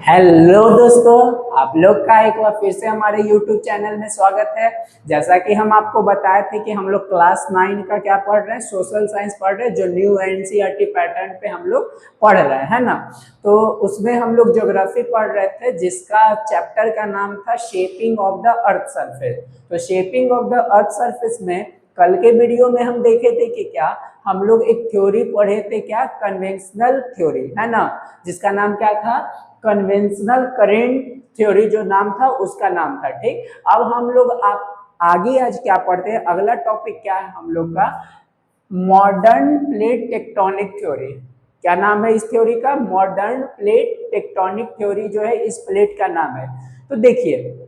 Hello दोस्तों, आप लोग का एक बार फिर से हमारे YouTube चैनल में स्वागत है। जैसा कि हम आपको बताए थे कि हम लोग क्लास 9 का क्या पढ़ रहे हैं, सोशल साइंस पढ़ रहे हैं, जो न्यू एनसीईआरटी पैटर्न पे हम लोग पढ़ रहे हैं, है ना। तो उसमें हम लोग ज्योग्राफी पढ़ रहे थे, जिसका चैप्टर का नाम था shaping of the earth surface. तो shaping of the earth surface में कल के वीडियो में हम देखे थे कि क्या हम लोग एक थ्योरी पढ़े थे, क्या कन्वेंशनल थ्योरी, है ना, जिसका नाम क्या था, कन्वेंशनल करेंट थ्योरी जो नाम था उसका नाम था। ठीक, अब हम लोग आप आगे आज क्या पढ़ते हैं, अगला टॉपिक क्या है हम लोग का, मॉडर्न प्लेट टेक्टोनिक थ्योरी। क्या नाम है इस थ्योरी का, मॉडर्न प्लेट टेक्टोनिक थ्योरी जो है इस प्लेट का नाम है। तो देखिए,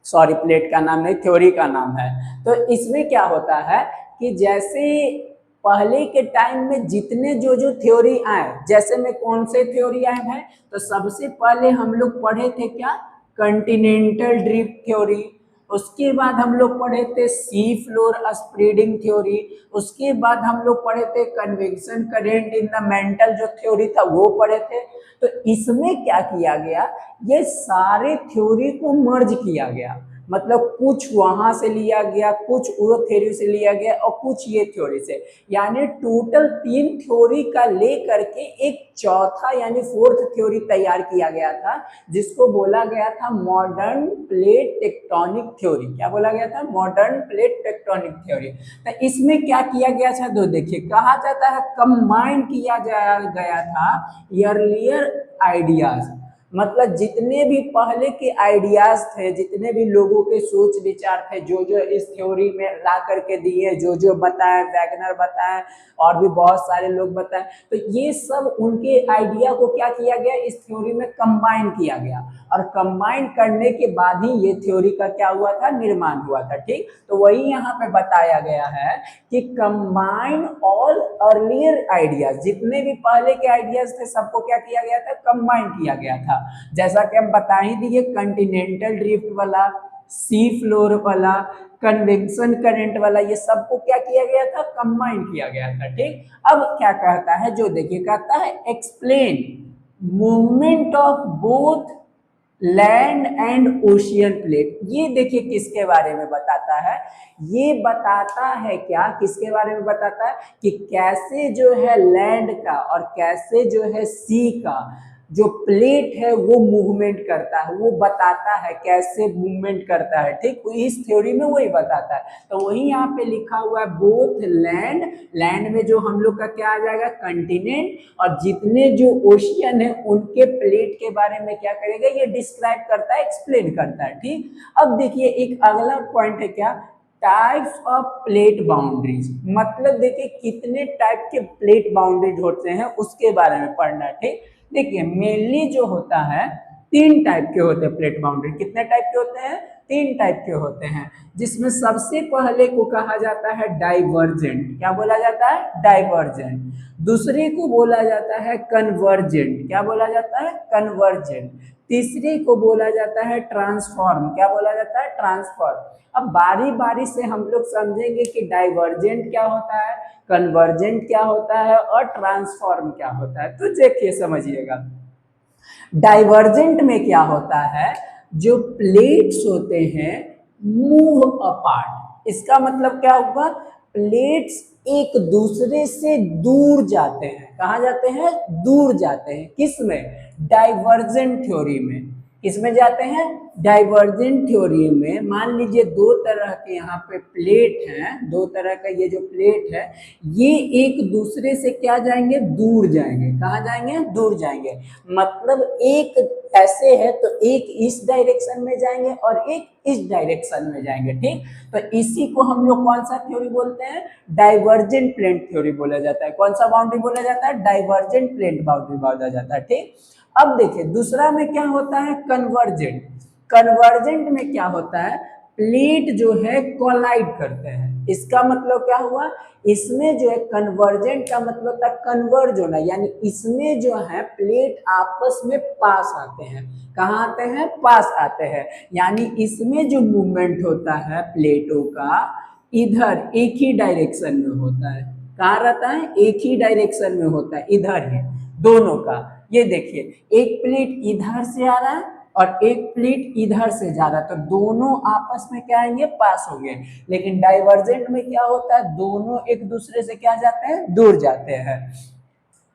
सॉरी प्लेट का नाम नहीं, थ्योरी का नाम है। तो इसमें क्या होता है कि जैसे पहले के टाइम में जितने जो जो थ्योरी आए, जैसे में कौन से थ्योरी आए हैं, तो सबसे पहले हम लोग पढ़े थे क्या, कंटिनेंटल ड्रिफ्ट थ्योरी। उसके बाद हम लोग पढ़े थे सी फ्लोर स्प्रेडिंग थ्योरी। उसके बाद हम लोग पढ़े थे convection current in the mental जो थ्योरी था वो पढ़े थे। तो इसमें क्या किया गया, ये सारे थ्योरी को मर्ज किया गया, मतलब कुछ वहां से लिया गया, कुछ वो थ्योरी से लिया गया और कुछ ये थ्योरी से, यानी टोटल 3 थ्योरी का ले करके एक चौथा यानी फोर्थ थ्योरी तैयार किया गया था, जिसको बोला गया था मॉडर्न प्लेट टेक्टोनिक थ्योरी। क्या बोला गया था, मॉडर्न प्लेट टेक्टोनिक थ्योरी। तो इसमें क्या किया गया था, तो देखिए कहा जाता है कंबाइन किया गया था अर्लियर आइडियाज, मतलब जितने भी पहले के आइडियाज थे, जितने भी लोगों के सोच विचार थे, जो जो इस थ्योरी में ला करके दिए, जो जो बताए, वैगनर बताए और भी बहुत सारे लोग बताए, तो ये सब उनके आइडिया को क्या किया गया, इस थ्योरी में कंबाइन किया गया। और कंबाइन करने के बाद ही ये थ्योरी का क्या हुआ था, निर्माण हुआ था। ठीक, तो वही यहाँ पे बताया गया है कि कंबाइन ऑल अर्लियर आइडियाज, जितने भी पहले के आइडियाज थे सबको क्या किया गया था, कंबाइन किया गया था। जैसा कि हम बता ही दिए, कंटिनेंटल ड्रिफ्ट वाला, सी फ्लोर वाला, कन्वेक्शन करंट वाला, ये सबको क्या किया गया था, कंबाइन किया गया था। ठीक, अब क्या कहता है, जो देखिए कहता है explain movement of both land and ocean plate. ये देखिए किसके बारे में बताता है, ये बताता है क्या, किसके बारे में बताता है कि कैसे जो है लैंड का और कैसे जो है सी का जो प्लेट है वो मूवमेंट करता है, वो बताता है कैसे मूवमेंट करता है। ठीक, इस थ्योरी में वही बताता है। तो वही यहाँ पे लिखा हुआ है बोथ लैंड, लैंड में जो हम लोग का क्या आ जाएगा, कंटिनेंट, और जितने जो ओशियन है उनके प्लेट के बारे में क्या करेगा, ये डिस्क्राइब करता है, एक्सप्लेन करता है। ठीक, अब देखिए एक अगला पॉइंट है क्या, टाइप्स ऑफ प्लेट बाउंड्रीज, मतलब देखिए कितने टाइप के प्लेट बाउंड्रीज होते हैं उसके बारे में पढ़ना है। ठीक, देखिए मेनली जो होता है 3 टाइप के होते हैं प्लेट बाउंड्री। कितने टाइप के होते हैं, 3 टाइप के होते हैं, जिसमें सबसे पहले को कहा जाता है डाइवर्जेंट। क्या बोला जाता है, डाइवर्जेंट। दूसरे को बोला जाता है कन्वर्जेंट। क्या बोला जाता है, कन्वर्जेंट। तीसरे को बोला जाता है ट्रांसफॉर्म। क्या बोला जाता है, ट्रांसफॉर्म। अब बारी बारी से हम लोग समझेंगे कि डाइवर्जेंट क्या होता है, कन्वर्जेंट क्या होता है और ट्रांसफॉर्म क्या होता है। तो देखिए समझिएगा, डाइवर्जेंट में क्या होता है, जो प्लेट्स होते हैं मूव अपार्ट। इसका मतलब क्या हुआ, प्लेट्स एक दूसरे से दूर जाते हैं। कहाँ जाते हैं, दूर जाते हैं। किस में, डाइवर्जेंट थ्योरी में। किसमें जाते हैं, डाइवर्जेंट थ्योरी में। मान लीजिए 2 तरह के यहाँ पे प्लेट हैं, 2 तरह का ये जो प्लेट है, ये एक दूसरे से क्या जाएंगे, दूर जाएंगे। कहाँ जाएंगे, दूर जाएंगे। मतलब एक ऐसे है तो एक इस डायरेक्शन में जाएंगे और एक इस डायरेक्शन में जाएंगे। ठीक, तो इसी को हम लोग कौन सा थ्योरी बोलते हैं, डाइवर्जेंट प्लेट थ्योरी बोला जाता है। कौन सा बाउंड्री बोला जाता है, डाइवर्जेंट प्लेट बाउंड्री बोला जाता है। ठीक, अब देखिए दूसरा में क्या होता है, कन्वर्जेंट। कन्वर्जेंट में क्या होता है, प्लेट जो है कोलाइड करते हैं। इसका मतलब क्या हुआ, इसमें जो है कन्वर्जेंट का मतलब था कन्वर्ज होना, यानी इसमें जो है प्लेट आपस में पास आते हैं। कहाँ आते हैं, पास आते हैं। यानी इसमें जो मूवमेंट होता है प्लेटों का, इधर एक ही डायरेक्शन में होता है। कहाँ रहता है, एक ही डायरेक्शन में होता है, इधर है दोनों का। ये देखिए एक प्लेट इधर से आ रहा है और एक प्लेट इधर से जा रहा है, तो दोनों आपस में क्या आएंगे, पास होंगे। लेकिन डाइवर्जेंट में क्या होता है, दोनों एक दूसरे से क्या जाते हैं, दूर जाते हैं।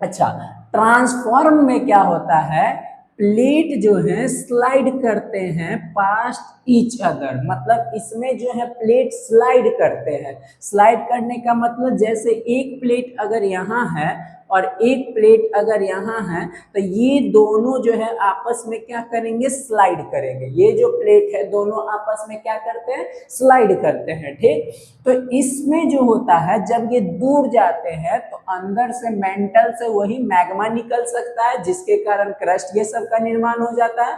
अच्छा, ट्रांसफॉर्म में क्या होता है, प्लेट जो है स्लाइड करते हैं पास्ट ईच अदर, मतलब इसमें जो है प्लेट स्लाइड करते हैं। स्लाइड करने का मतलब जैसे एक प्लेट अगर यहाँ है और एक प्लेट अगर यहाँ है, तो ये दोनों जो है आपस में क्या करेंगे, स्लाइड करेंगे। ये जो प्लेट है दोनों आपस में क्या करते हैं, स्लाइड करते हैं, ठीक। तो इसमें जो होता है जब ये दूर जाते हैं तो अंदर से मेंटल से वही मैग्मा निकल सकता है, जिसके कारण क्रस्ट ये सब का निर्माण हो जाता है।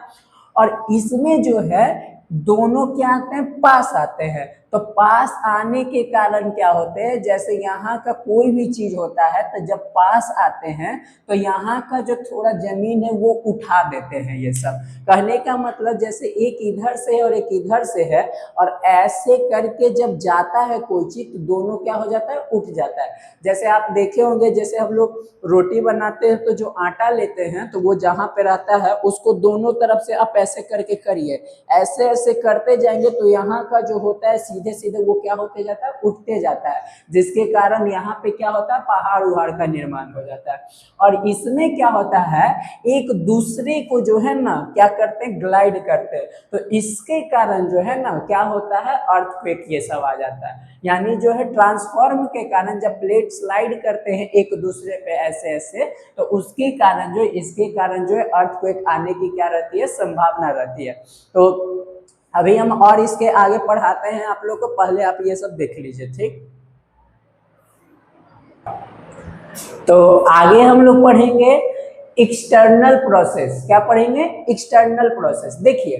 और इसमें जो है दोनों क्या आते हैं, पास आते हैं। तो पास आने के कारण क्या होते हैं, जैसे यहाँ का कोई भी चीज होता है तो जब पास आते हैं तो यहाँ का जो थोड़ा जमीन है वो उठा देते हैं। ये सब कहने का मतलब जैसे एक इधर से है और एक इधर से है, और ऐसे करके जब जाता है कोई चीज तो दोनों क्या हो जाता है, उठ जाता है। जैसे आप देखे होंगे, जैसे हम लोग रोटी बनाते हैं तो जो आटा लेते हैं तो वो जहाँ पे रहता है उसको दोनों तरफ से आप ऐसे करके करिए, ऐसे ऐसे करते जाएंगे तो यहाँ का जो होता है सीधे सीधे वो क्या होते जाता है, उठते जाता है, जिसके कारण यहाँ पे क्या होता है, पहाड़ उहाड़ का निर्माण हो जाता है। और इसमें क्या होता है, एक दूसरे को जो है ना क्या करते हैं, ग्लाइड करते हैं। तो इसके कारण जो है ना क्या होता है, अर्थक्वेक ये सब आ जाता है। यानी जो है ट्रांसफॉर्म के कारण जब प्लेट स्लाइड करते हैं एक दूसरे पे ऐसे ऐसे, तो उसके कारण जो इसके कारण जो है अर्थक्वेक आने की क्या रहती है, संभावना रहती है। तो अभी हम और इसके आगे पढ़ाते हैं आप लोग को, पहले आप ये सब देख लीजिए, ठीक। तो आगे हम लोग पढ़ेंगे एक्सटर्नल प्रोसेस। क्या पढ़ेंगे, एक्सटर्नल प्रोसेस। देखिए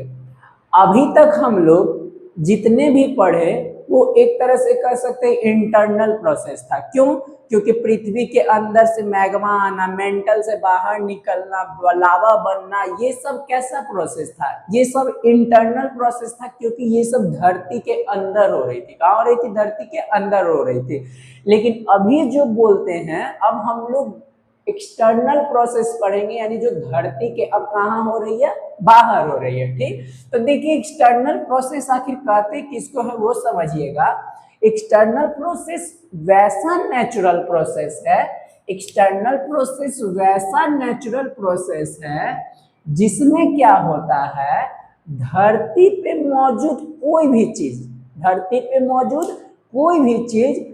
अभी तक हम लोग जितने भी पढ़े वो एक तरह से कह सकते हैं इंटरनल प्रोसेस था। क्यों, क्योंकि पृथ्वी के अंदर से मैग्मा आना, मेंटल से बाहर निकलना, लावा बनना, ये सब कैसा प्रोसेस था, ये सब इंटरनल प्रोसेस था, क्योंकि ये सब धरती के अंदर हो रही थी। कहाँ हो रही थी, धरती के अंदर हो रही थी। लेकिन अभी जो बोलते हैं, अब हम लोग एक्सटर्नल प्रोसेस पढ़ेंगे, यानी जो धरती के अब कहाँ हो रही है, बाहर हो रही है, ठीक। तो देखिए एक्सटर्नल प्रोसेस आखिर कहते किसको है वो समझिएगा। एक्सटर्नल प्रोसेस वैसा नेचुरल प्रोसेस है, एक्सटर्नल प्रोसेस वैसा नेचुरल प्रोसेस है जिसमें क्या होता है, धरती पे मौजूद कोई भी चीज, धरती पे मौजूद कोई भी चीज,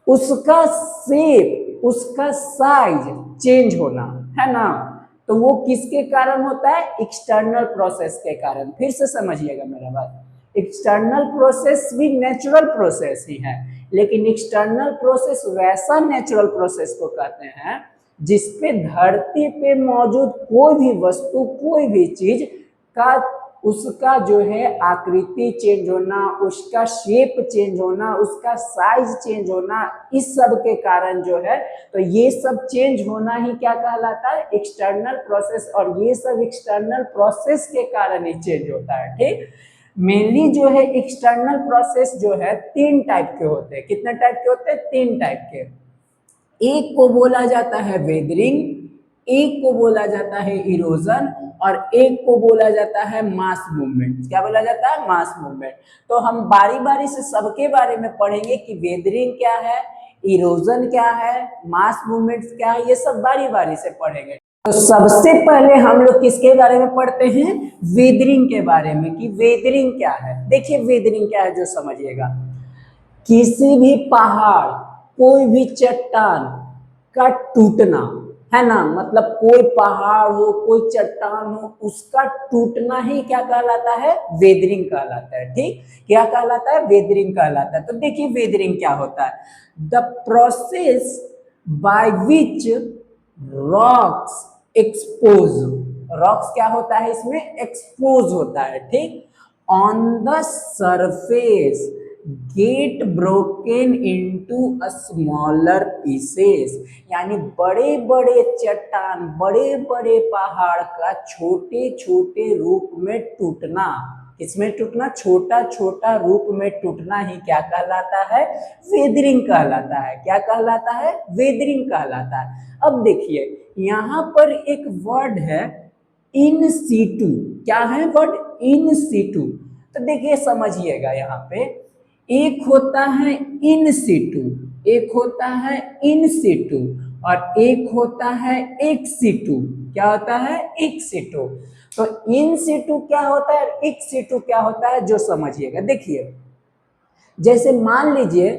उसका शेप, उसका साइज चेंज होना, है ना। तो वो किसके कारण होता है, एक्सटर्नल प्रोसेस के कारण। फिर से समझिएगा मेरा बात, एक्सटर्नल प्रोसेस भी नेचुरल प्रोसेस ही है, लेकिन एक्सटर्नल प्रोसेस वैसा नेचुरल प्रोसेस को कहते हैं जिसपे धरती पे मौजूद कोई भी वस्तु, कोई भी चीज का, उसका जो है आकृति चेंज होना, उसका शेप चेंज होना, उसका साइज चेंज होना, इस सब के कारण जो है, तो ये सब चेंज होना ही क्या कहलाता है, एक्सटर्नल प्रोसेस। और ये सब एक्सटर्नल प्रोसेस के कारण ही चेंज होता है, ठीक। मेनली जो है एक्सटर्नल प्रोसेस जो है तीन टाइप के होते हैं। कितने टाइप के होते हैं, तीन टाइप के। एक को बोला जाता है वेदरिंग, एक को बोला जाता है इरोजन, और एक को बोला जाता है मास मूवमेंट। क्या बोला जाता है, मास मूवमेंट। तो हम बारी बारी से सबके बारे में पढ़ेंगे कि वेदरिंग क्या है, इरोजन क्या है, मास मूवमेंट क्या है, ये सब बारी बारी से पढ़ेंगे। तो सबसे पहले हम लोग किसके बारे में पढ़ते हैं, वेदरिंग के बारे में, कि वेदरिंग क्या है। देखिए वेदरिंग क्या है जो समझिएगा, किसी भी पहाड़, कोई भी चट्टान का टूटना, है ना, मतलब कोई पहाड़ हो, कोई चट्टान हो, उसका टूटना ही क्या कहलाता है, वेदरिंग कहलाता है, ठीक। क्या कहलाता है, वेदरिंग कहलाता है। तो देखिए वेदरिंग क्या होता है, the process by which rocks expose, rocks क्या होता है, इसमें एक्सपोज होता है, ठीक, on the surface get broken into a smaller pieces, यानी बड़े बड़े चट्टान, बड़े बड़े पहाड़ का छोटे छोटे रूप में टूटना, इसमें टूटना, छोटा छोटा रूप में टूटना ही क्या कहलाता है, वेदरिंग कहलाता है। क्या कहलाता है, वेदरिंग कहलाता है। अब देखिए यहाँ पर एक वर्ड है इन सीटू। क्या है वर्ड? In situ. तो देखिए समझिएगा, यहाँ पे एक होता है इन सीटू, एक होता है इन सीटू, और एक होता है एक सीटू। क्या होता है? एक सीटू। तो इन सीटू क्या होता है, एक सीटू क्या होता है, जो समझिएगा। देखिए जैसे मान लीजिए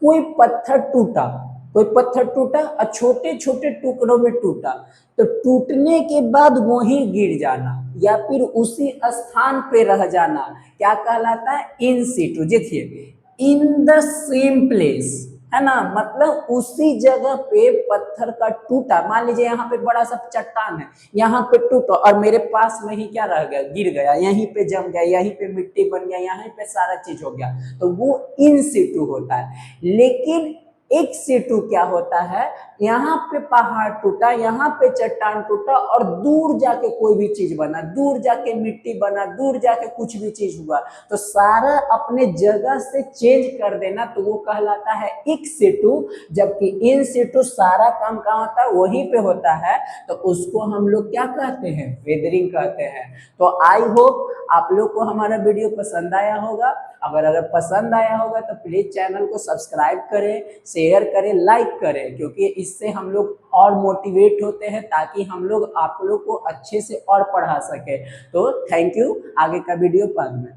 कोई पत्थर टूटा, कोई पत्थर टूटा और छोटे छोटे टुकड़ों में टूटा, तो टूटने के बाद वहीं गिर जाना या फिर उसी स्थान पे रह जाना क्या कहलाता है? In situ. देखिए इन द सेम प्लेस, है ना, मतलब उसी जगह पे पत्थर का टूटा। मान लीजिए यहाँ पे बड़ा सा चट्टान है, यहाँ पे टूटा और मेरे पास में ही क्या रह गया? गिर गया, यहीं पे जम गया, यहीं पे मिट्टी बन गया, यहीं पे सारा चीज हो गया, तो वो इन सीटू होता है। लेकिन एक सीटू क्या होता है? यहाँ पे पहाड़ टूटा, यहाँ पे चट्टान टूटा और दूर जाके कोई भी चीज बना, दूर जाके मिट्टी बना, दूर जाके कुछ भी चीज हुआ, तो सारा अपने जगह से चेंज कर देना, तो वो कहलाता है एक सीटू। जबकि इन सीटू सारा काम कहाँ होता है? वहीं पे होता है, तो उसको हम लोग क्या कहते हैं? वेदरिंग कहते हैं। तो आई होप आप लोग को हमारा वीडियो पसंद आया होगा। अगर पसंद आया होगा तो प्लीज चैनल को सब्सक्राइब करें, शेयर करें, लाइक करें, क्योंकि इससे हम लोग और मोटिवेट होते हैं, ताकि हम लोग आप लोग को अच्छे से और पढ़ा सके। तो थैंक यू। आगे का वीडियो बाद में।